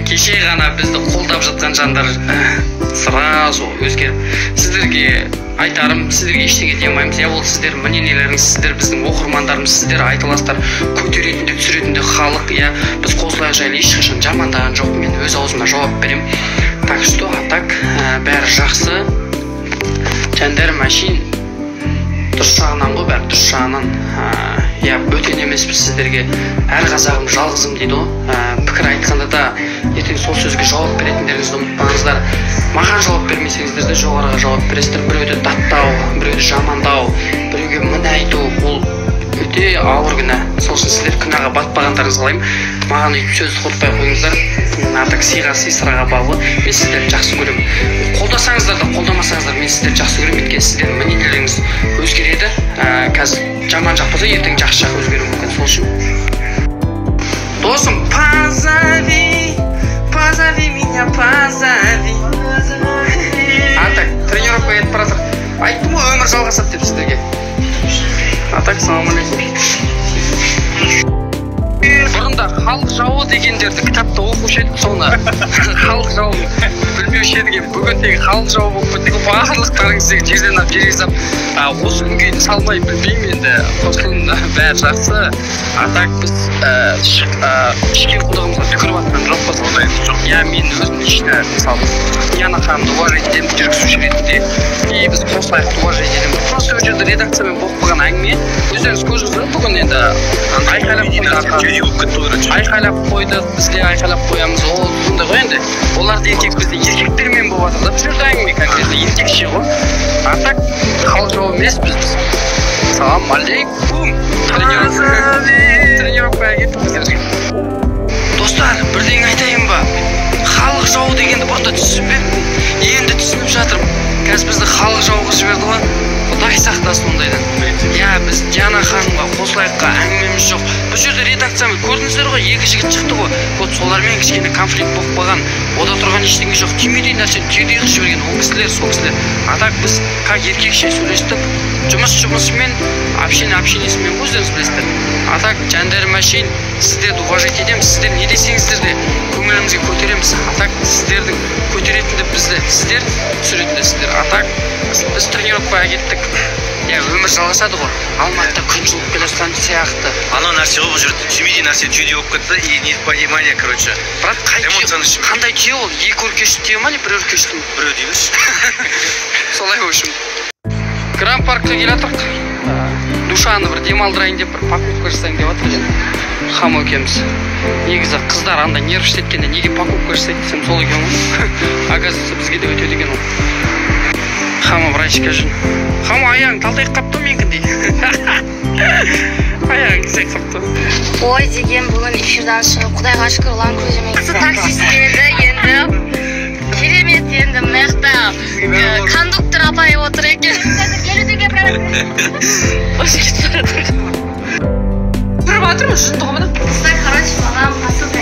кеше ғана бізді қолдап жатқан жандар сразу өзгеріп. Сіздерге айтарым, сіздерге ештеңе демаймыз. Я ол сіздер мнениелеріңіз, сіздер біздің оқырмандарымыз, сіздер айтыластар, көтеретінде, түсіретінде халық. Я біз Қосылайық жайлы ешқашан жамандаған жоқ. Мен өз аузыма жауап берем. Так что, так бәрі жақсы. Жандар машин дұрыс жағынан ғой, бәрі дұрыс жағынан. Я бөтен емеспіз сіздерге. Әр қазағым жалғызым дейді ғой. Пікір айтқанда да ертең сол сөзге жауап беретіндеріңізді ұмытпаңыздар. Маған жауап бермесеңіздер де жоғарыға жауап бересіздер. Біреуді даттау, біреуді жамандау, біреуге мін айту, ол өте ауыр күнә. Сол үшін сіздер күнәға батпағандарыңызды қалаймын. Маған өйтіп сөз құртпай қойыңыздар. Артық сыйға сый, сыраға балы. Мен сіздерді жақсы көремін. Қолдасаңыздар да, қолдамасаңыздар, мен сіздерді жақсы көремін. Өйткені сіздердің мнениелеріңіз өзгереді. Қазір жаман жақ болса, ертең жақсы жақ өзгеруі мүмкін. Сол үшін досым, позови меня, позови. А так, тренировка етіп бара жатыр. Айттым ғой, өмір жалғасады деп сіздерге. А так, ассалаумағалейкум. Бұрында халық жауы дегендерді кітапта оқушы едік, соны халық жауы білмеуші едік. Бүгін тек халық жауы болып кетті. Барлықтарыңыздың жерден алып жерге салып, осы күнге дейін салмай білмеймін енді. Қосылым бәрі жақсы. А так біз ішкен құдығымызға түкіріп атқан жоқпыз, ондайымыз жоқ. Я мен өзім лично мысалы Яна ханымды уважать етемін жүргізуші ретінде. И біз Қосылайықты уважать етеміз. Просто ол жерде редакциямен болып қалған әңгіме. Өздеріңіз көрдіңіздер, бүгін енді айқайлап қойдық, бізде айқайлап қоямыз, ол сондай ғой енді. Оларды еркек бізде еркектермен болып жатыр да, бұл жерде әңгіме конкретно еркекше ғой. А так халық жауы емеспіз біз. Ассалаумағалейкум. Тренировкаға кеттік біздер. Достар, бірдеңе айтайын ба? Халық жауы дегенді бұрында түсінбеппін, енді түсініп жатырмын. Қазір бізді халық жауға жіберді ғой. Құдай сақтасын ондайдан. Я біз Диана ханымға Қосылайыққа әңгімеміз жоқ. Бұл жерде редакциямен көрдіңіздер ғой, екі жігіт шықты ғой. Вот солармен кішкене конфликт болып қалған. Ода тұрған ештеңе жоқ. Түймедей нәрсені түйдей қылып жіберген ол кісілер, сол кісілер. А так біз как еркекше сөйлестік. Жұмысымен, общениесімен өздеріңіз білесіздер. А так жандар машин, сіздерді уважать етеміз. Сіздер не десеңіздер де көңілімізге көтереміз. А так сіздердің көтеретінді бізді, сіздер түсіретінді сіздер. А так біз тренировкаға кеттік. Я өмір жалғасады ғой. Алматыда күн жылып келе жатқан сияқты. Анау нәрсе ғой бұл жерде. Түймедей нәрсе түйдей болып кетті и непонимание, короче. Брат, қандай түйе ол? Екі өркешті түйе ма не бір өркешті ме? Біреу дейміз. Солай в общем. Гранд паркқа келе жатырмық. Душаны бір демалдырайын деп бір покупка жасайын деп жатыр екен. Хамо екеуміз. Негізі қыздар андай нервші еткенде неге покупка жасайды десем сол екен ғой. Оказывается, бізге де өтеді екен ол. Хамо врачқа жүр. Хамо аяғың талтайып қапты менің дейді. Аяғың кезек қапты. Ой деген бүгін эфирдан шығып, Құдайға шүкір Land Cruiser'мен таксист келді енді. Керемет енді мықты кондуктор апай отыр екен. Келудеге брат. Қош кетіп бара жатыр. Тұрып жатырмыз, шындығы мына. Короче, маған посылка